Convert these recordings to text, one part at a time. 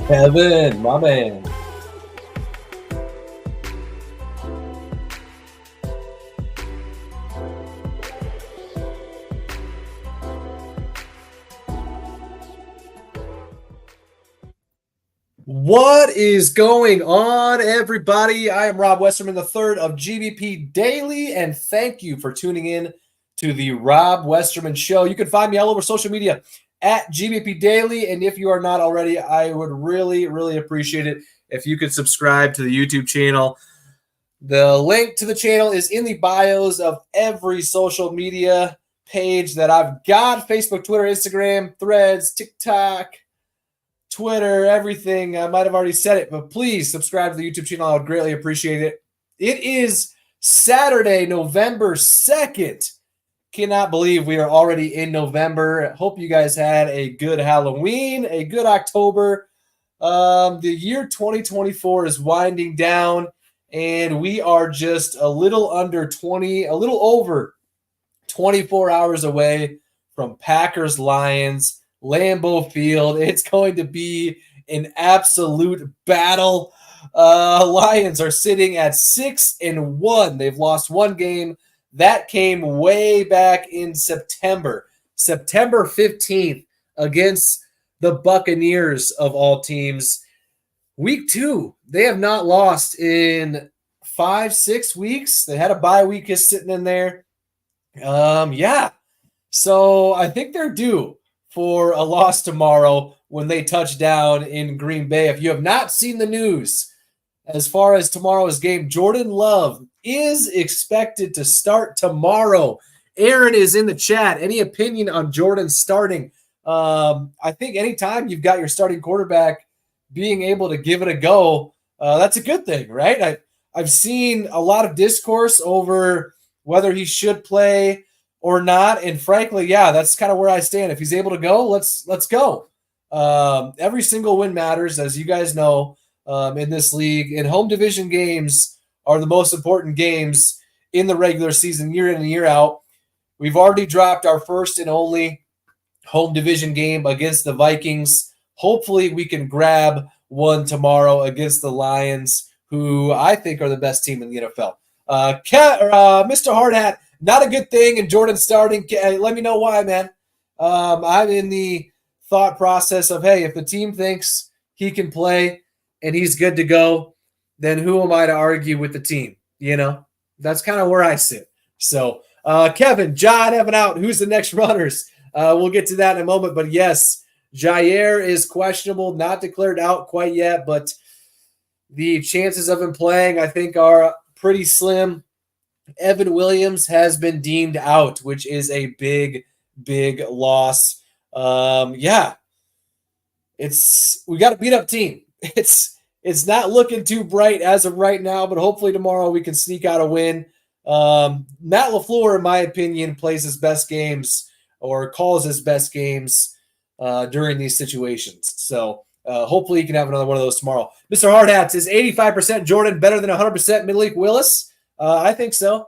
Kevin, my man. What is going on, everybody? I am Rob Westerman III of GBP Daily, and thank you for tuning in to the Rob Westerman Show. You can find me all over social media at GBP Daily, and if you are not already, I would really appreciate it if you could subscribe to the YouTube channel. The link to the channel is in the bios of every social media page that I've got: Facebook, Twitter, Instagram, Threads, TikTok, Twitter, everything. I might have already said it, but please subscribe to the YouTube channel. I would greatly appreciate it. It is Saturday, November 2nd. Cannot believe we are already in November. Hope you guys had a good Halloween, a good October. The year 2024 is winding down, and we are just a little over 24 hours away from Packers-Lions, Lambeau Field. It's going to be an absolute battle. Lions are sitting at 6-1. They've lost one game. That came way back in September 15th against the Buccaneers of all teams. Week 2, they have not lost in 5-6 weeks. They had a bye week just sitting in there. So I think they're due for a loss tomorrow when they touch down in Green Bay. If you have not seen the news as far as tomorrow's game, Jordan Love is expected to start tomorrow. Aaron is in the chat. Any opinion on Jordan starting? I think anytime you've got your starting quarterback being able to give it a go, that's a good thing, right? I've seen a lot of discourse over whether he should play or not, and frankly, yeah, that's kind of where I stand. If he's able to go, let's go. Every single win matters, as you guys know, in this league, and home division games are the most important games in the regular season, year in and year out. We've already dropped our first and only home division game against the Vikings. Hopefully we can grab one tomorrow against the Lions, who I think are the best team in the NFL. Mr. Hardhat, not a good thing, and Jordan starting. Let me know why, man. I'm in the thought process of, hey, if the team thinks he can play and he's good to go, then who am I to argue with the team? You know, that's kind of where I sit. So, Kevin, John, Evan out. Who's the next runners? We'll get to that in a moment. But yes, Jair is questionable, not declared out quite yet, but the chances of him playing, I think, are pretty slim. Evan Williams has been deemed out, which is a big loss. We got a beat up team. It's not looking too bright as of right now, but hopefully tomorrow we can sneak out a win. Matt LaFleur, in my opinion, plays his best games or calls his best games during these situations. So hopefully he can have another one of those tomorrow. Mr. Hardhats, is 85% Jordan better than 100% Malik Willis? I think so.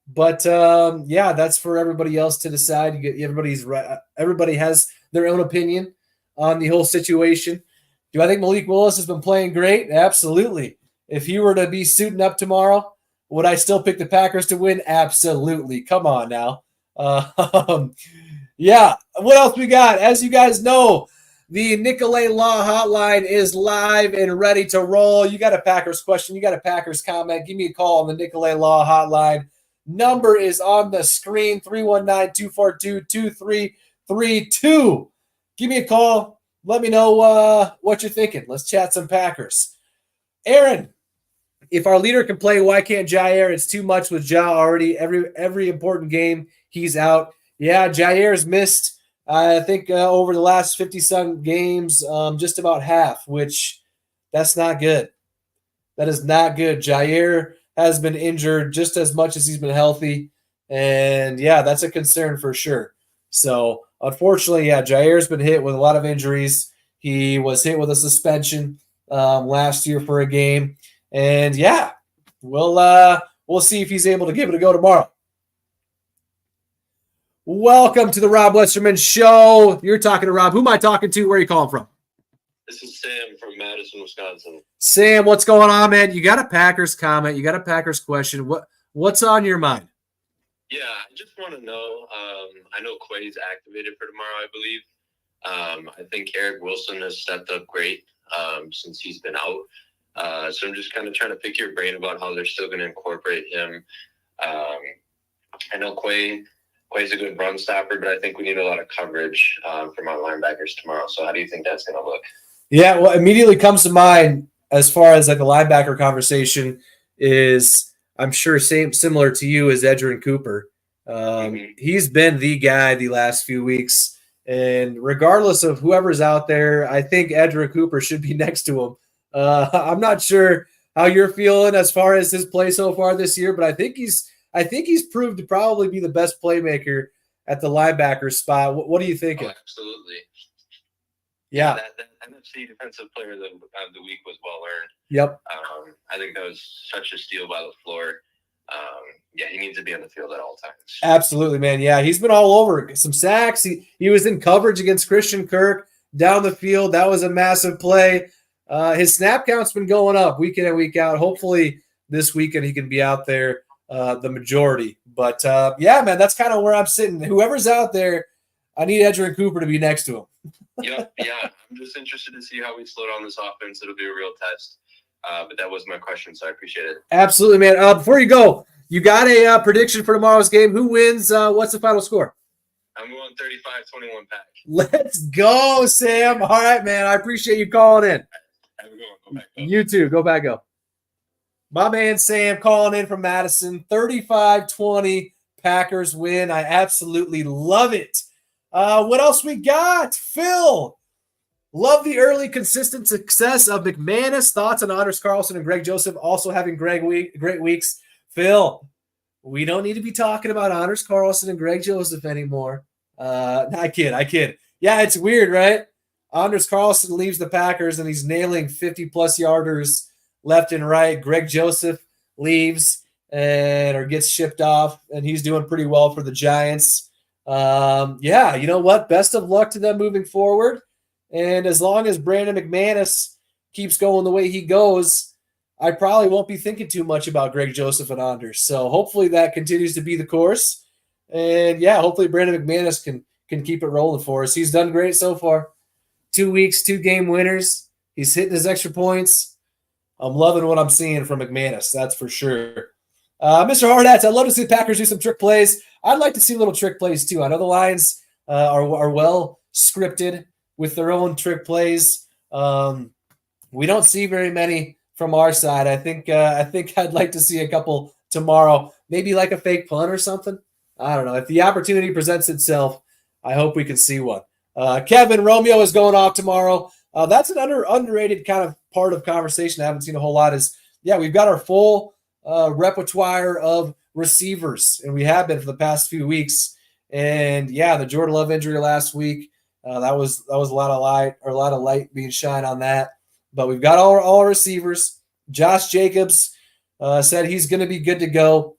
But that's for everybody else to decide. Everybody has their own opinion on the whole situation. Do I think Malik Willis has been playing great? Absolutely. If he were to be suiting up tomorrow, would I still pick the Packers to win? Absolutely. Come on now. What else we got? As you guys know, the Nicolet Law hotline is live and ready to roll. You got a Packers question, you got a Packers comment, give me a call on the Nicolet Law hotline. Number is on the screen, 319-242-2332. Give me a call. Let me know what you're thinking. Let's chat some Packers. Aaron, if our leader can play, why can't Jair? It's too much with Ja already. Every important game, he's out. Yeah, Jair's missed, I think, over the last 50-some games, just about half, which that's not good. That is not good. Jair has been injured just as much as he's been healthy, and, yeah, that's a concern for sure. So, unfortunately, yeah, Jair's been hit with a lot of injuries. He was hit with a suspension last year for a game. And, yeah, we'll see if he's able to give it a go tomorrow. Welcome to the Rob Westerman Show. You're talking to Rob. Who am I talking to? Where are you calling from? This is Sam from Madison, Wisconsin. Sam, what's going on, man? You got a Packers comment. You got a Packers question. What's on your mind? Yeah, I just want to know. I know Quay's activated for tomorrow, I believe. I think Eric Wilson has stepped up great since he's been out. So I'm just kind of trying to pick your brain about how they're still going to incorporate him. I know Quay's a good run stopper, but I think we need a lot of coverage from our linebackers tomorrow. So how do you think that's going to look? Yeah, what immediately comes to mind as far as like the linebacker conversation is, I'm sure similar to you, is Edgerrin Cooper. He's been the guy the last few weeks, and regardless of whoever's out there, I think Edgerrin Cooper should be next to him. I'm not sure how you're feeling as far as his play so far this year, but I think he's proved to probably be the best playmaker at the linebacker spot. What do you think? Oh, absolutely. Yeah. That NFC Defensive Player of the Week was well earned. Yep. I think that was such a steal by LaFleur. Yeah, he needs to be on the field at all times. Absolutely, man. Yeah, he's been all over. Some sacks. He was in coverage against Christian Kirk down the field. That was a massive play. His snap count's been going up week in and week out. Hopefully this weekend he can be out there the majority. But, yeah, man, that's kind of where I'm sitting. Whoever's out there, I need Edgerrin Cooper to be next to him. Yeah. I'm just interested to see how we slow down this offense. It'll be a real test. But that was my question, so I appreciate it. Absolutely, man. Before you go, you got a prediction for tomorrow's game. Who wins? What's the final score? I'm going 35-21 Pack. Let's go, Sam. All right, man. I appreciate you calling in. Have a good one. Go back, go. You too. Go back, go. My man Sam calling in from Madison. 35-20 Packers win. I absolutely love it. What else we got? Phil. Love the early consistent success of McManus. Thoughts on Anders Carlson and Greg Joseph also having great weeks. Phil, we don't need to be talking about Anders Carlson and Greg Joseph anymore. I kid. Yeah, it's weird, right? Anders Carlson leaves the Packers and he's nailing 50-plus yarders left and right. Greg Joseph leaves or gets shipped off, and he's doing pretty well for the Giants. Yeah, you know what? Best of luck to them moving forward. And as long as Brandon McManus keeps going the way he goes, I probably won't be thinking too much about Greg Joseph and Anders. So hopefully that continues to be the course. And, yeah, hopefully Brandon McManus can keep it rolling for us. He's done great so far. 2 weeks, 2-game winners. He's hitting his extra points. I'm loving what I'm seeing from McManus, that's for sure. Mr. Hardats, I'd love to see the Packers do some trick plays. I'd like to see little trick plays too. I know the Lions are well scripted with their own trick plays. We don't see very many from our side. I think I'd like to see a couple tomorrow, maybe like a fake punt or something. I don't know. If the opportunity presents itself, I hope we can see one. Kevin, Romeo is going off tomorrow. That's an underrated kind of part of conversation I haven't seen a whole lot is, yeah, we've got our full repertoire of receivers, and we have been for the past few weeks. And, yeah, the Jordan Love injury last week, that was a lot of light being shined on that. But we've got all our receivers. Josh Jacobs said he's going to be good to go.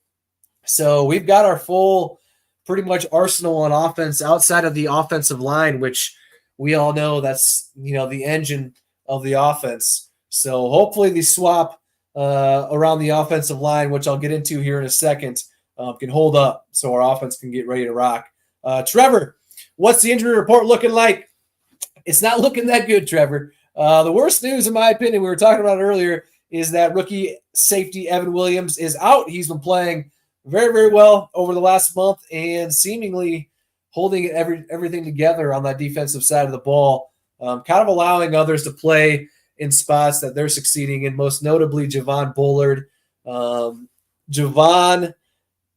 So we've got our full pretty much arsenal on offense outside of the offensive line, which we all know that's, the engine of the offense. So hopefully the swap around the offensive line, which I'll get into here in a second, can hold up so our offense can get ready to rock. Trevor, what's the injury report looking like? It's not looking that good, Trevor. The worst news, in my opinion, we were talking about earlier, is that rookie safety Evan Williams is out. He's been playing very, very well over the last month and seemingly holding everything together on that defensive side of the ball, kind of allowing others to play in spots that they're succeeding in, most notably Javon Bullard. Javon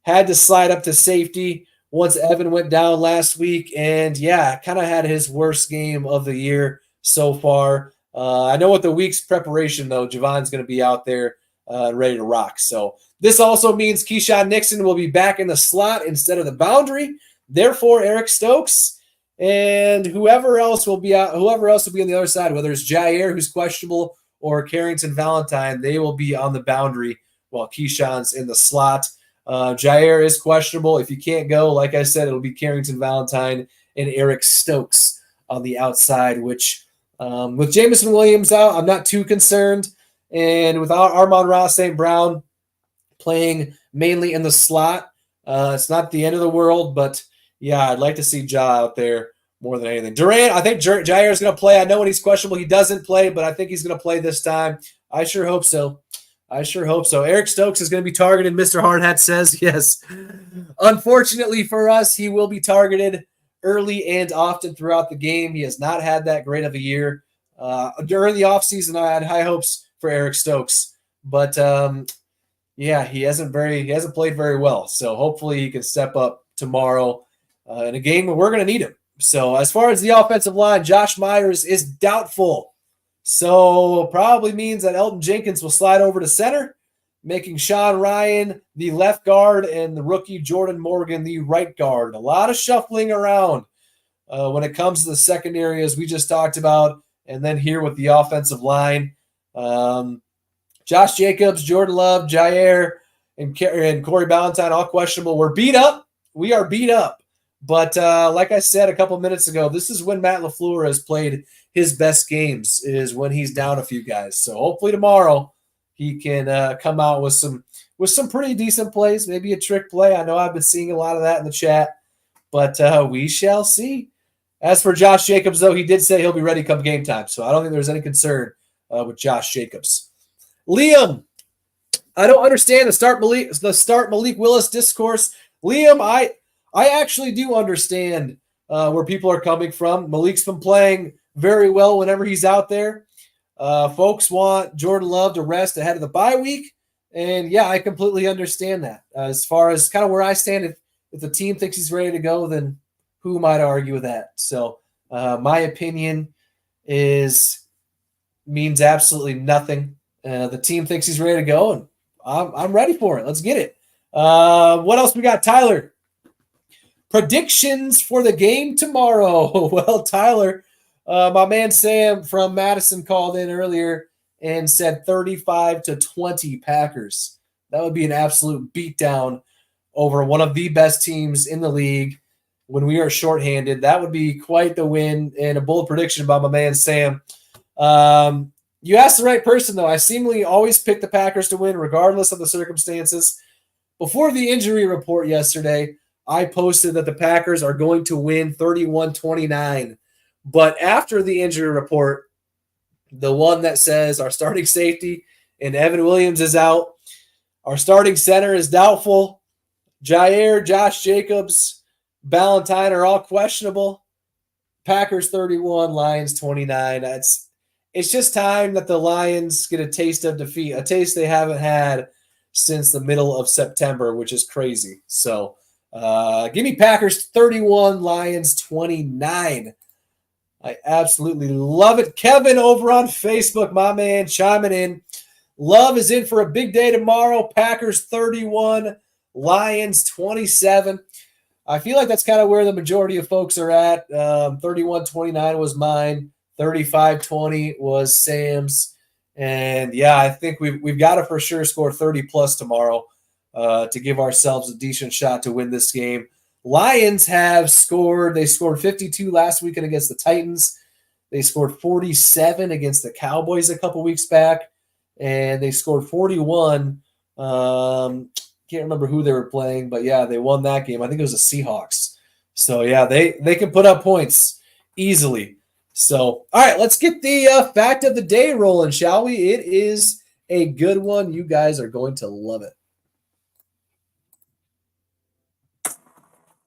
had to slide up to safety once Evan went down last week, and, yeah, kind of had his worst game of the year so far. I know with the week's preparation, though, Javon's going to be out there ready to rock. So this also means Keyshawn Nixon will be back in the slot instead of the boundary. Therefore, Eric Stokes and whoever else will be on the other side, whether it's Jair, who's questionable, or Carrington Valentine, they will be on the boundary while Keyshawn's in the slot. Jair is questionable. If you can't go, like I said, it'll be Carrington Valentine and Eric Stokes on the outside, which With Jamison Williams out, I'm not too concerned. And with Amon-Ra St. Brown playing mainly in the slot, it's not the end of the world, but yeah, I'd like to see Ja out there more than anything. Durant, I think Jair is going to play. I know when he's questionable, he doesn't play, but I think he's going to play this time. I sure hope so. Eric Stokes is going to be targeted, Mr. Hardhat says. Yes. Unfortunately for us, he will be targeted early and often throughout the game. He has not had that great of a year. During the offseason, I had high hopes for Eric Stokes. But, yeah, he hasn't played very well. So hopefully he can step up tomorrow in a game where we're going to need him. So as far as the offensive line, Josh Myers is doubtful. So probably means that Elton Jenkins will slide over to center, making Sean Ryan the left guard and the rookie Jordan Morgan the right guard. A lot of shuffling around when it comes to the secondary, as we just talked about, and then here with the offensive line. Josh Jacobs, Jordan Love, Jair, and Corey Ballantyne, all questionable. We're beat up. We are beat up. But like I said a couple minutes ago, this is when Matt LaFleur has played his best games, is when he's down a few guys. So hopefully tomorrow he can come out with some pretty decent plays, maybe a trick play. I know I've been seeing a lot of that in the chat, but we shall see. As for Josh Jacobs, though, he did say he'll be ready come game time, so I don't think there's any concern with Josh Jacobs. Liam, I don't understand the start Malik Willis discourse. Liam, I actually do understand where people are coming from. Malik's been playing very well whenever he's out there. Folks want Jordan Love to rest ahead of the bye week, and yeah, I completely understand that. As far as kind of where I stand, if the team thinks he's ready to go, then who am I to argue with that? So my opinion means absolutely nothing. The team thinks he's ready to go, and I'm ready for it. Let's get it. What else we got, Tyler? Predictions for the game tomorrow. Well, Tyler, my man Sam from Madison called in earlier and said 35-20 Packers. That would be an absolute beatdown over one of the best teams in the league when we are shorthanded. That would be quite the win, and a bold prediction by my man Sam. You asked the right person, though. I seemingly always pick the Packers to win regardless of the circumstances. Before the injury report yesterday, I posted that the Packers are going to win 31-29. But after the injury report, the one that says our starting safety and Evan Williams is out, our starting center is doubtful, Jair, Josh Jacobs, Ballantyne are all questionable. Packers 31, Lions 29. It's just time that the Lions get a taste of defeat, a taste they haven't had since the middle of September, which is crazy. So give me Packers 31, Lions 29. I absolutely love it. Kevin over on Facebook, my man, chiming in. Love is in for a big day tomorrow. Packers 31, Lions 27. I feel like that's kind of where the majority of folks are at. 31-29 was mine. 35-20 was Sam's. And, yeah, I think we've got to for sure score 30-plus tomorrow to give ourselves a decent shot to win this game. Lions have scored. They scored 52 last weekend against the Titans. They scored 47 against the Cowboys a couple weeks back. And they scored 41. Can't remember who they were playing, but, yeah, they won that game. I think it was the Seahawks. So, yeah, they can put up points easily. So, all right, let's get the fact of the day rolling, shall we? It is a good one. You guys are going to love it.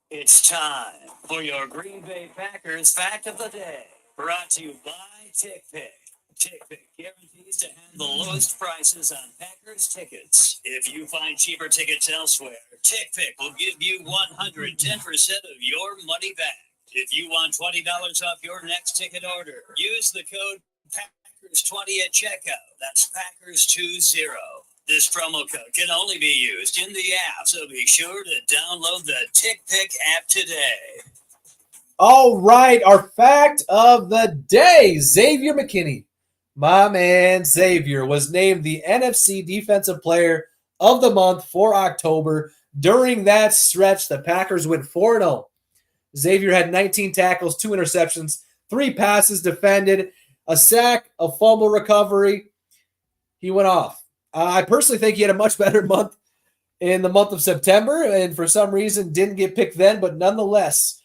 It's time for your Green Bay Packers fact of the day, brought to you by TickPick. TickPick guarantees to have the lowest prices on Packers tickets. If you find cheaper tickets elsewhere, TickPick will give you 110% of your money back. If you want $20 off your next ticket order, use the code Packers20 at checkout. That's Packers20. This promo code can only be used in the app, so be sure to download the TickPick app today. All right, our fact of the day, Xavier McKinney. My man Xavier was named the NFC Defensive Player of the Month for October. During that stretch, the Packers went 4-0. Xavier had 19 tackles, 2 interceptions, 3 passes defended. a sack, a fumble recovery. He went off. I personally think he had a much better month in the month of September, and for some reason didn't get picked then, but nonetheless,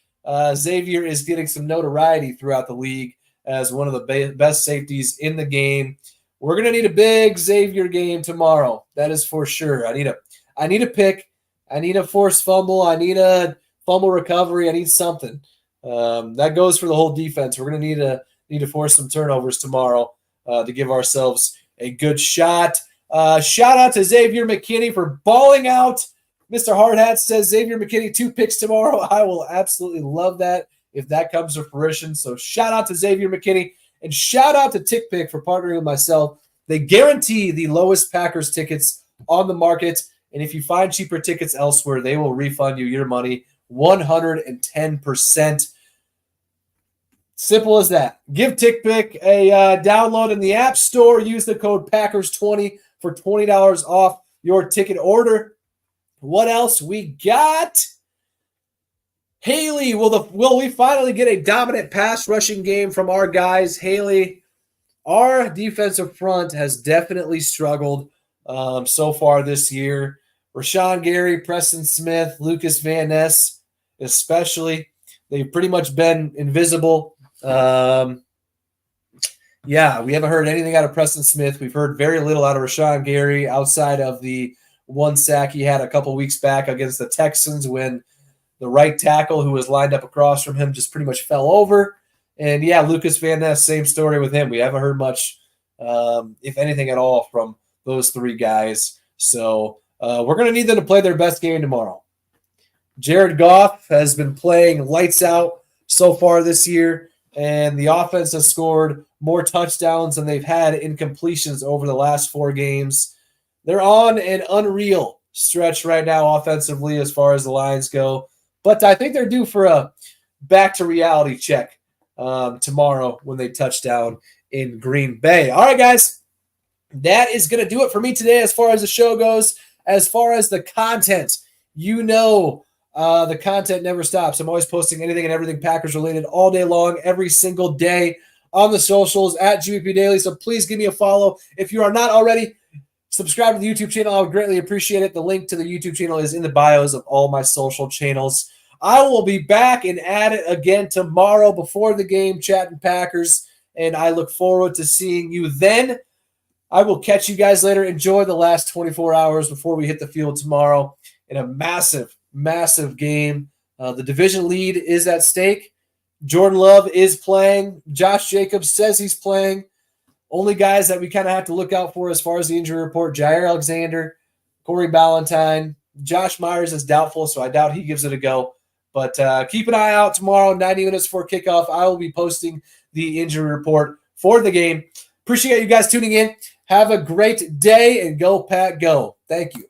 Xavier is getting some notoriety throughout the league as one of the best safeties in the game. We're going to need a big Xavier game tomorrow. That is for sure. I need a pick. I need a forced fumble. I need a fumble recovery. I need something. That goes for the whole defense. We're going to need to force some turnovers tomorrow to give ourselves a good shot. Shout out to Xavier McKinney for balling out. Mr. Hardhat says Xavier McKinney 2 picks tomorrow. I will absolutely love that if that comes to fruition. So shout out to Xavier McKinney and shout out to TickPick for partnering with myself. They guarantee the lowest Packers tickets on the market. And if you find cheaper tickets elsewhere, they will refund you your money 110%. Simple as that. Give TickPick a download in the App Store. Use the code Packers20 for $20 off your ticket order. What else we got? Haley, will we finally get a dominant pass rushing game from our guys? Haley, our defensive front has definitely struggled so far this year. Rashawn Gary, Preston Smith, Lucas Van Ness, especially, they've pretty much been invisible. We haven't heard anything out of Preston Smith. We've heard very little out of Rashawn Gary outside of the one sack he had a couple weeks back against the Texans when the right tackle who was lined up across from him just pretty much fell over. And Lucas Van Ness, same story with him. We haven't heard much, if anything at all, from those 3 guys. So we're going to need them to play their best game tomorrow. Jared Goff has been playing lights out so far this year, and the offense has scored more touchdowns than they've had in completions over the last 4 games. They're on an unreal stretch right now offensively as far as the Lions go, but I think they're due for a back-to-reality check tomorrow when they touch down in Green Bay. All right, guys, that is going to do it for me today as far as the show goes. As far as the content, the content never stops. I'm always posting anything and everything Packers related all day long, every single day on the socials at GVP Daily. So please give me a follow. If you are not already, subscribe to the YouTube channel. I would greatly appreciate it. The link to the YouTube channel is in the bios of all my social channels. I will be back and at it again tomorrow before the game, chatting Packers, and I look forward to seeing you then. I will catch you guys later. Enjoy the last 24 hours before we hit the field tomorrow in a massive, massive game. The division lead is at stake. Jordan Love is playing. Josh Jacobs says he's playing. Only guys that we kind of have to look out for as far as the injury report, Jair Alexander, Corey Ballantyne. Josh Myers is doubtful, so I doubt he gives it a go. But keep an eye out tomorrow, 90 minutes before kickoff. I will be posting the injury report for the game. Appreciate you guys tuning in. Have a great day, and go Pack, go. Thank you.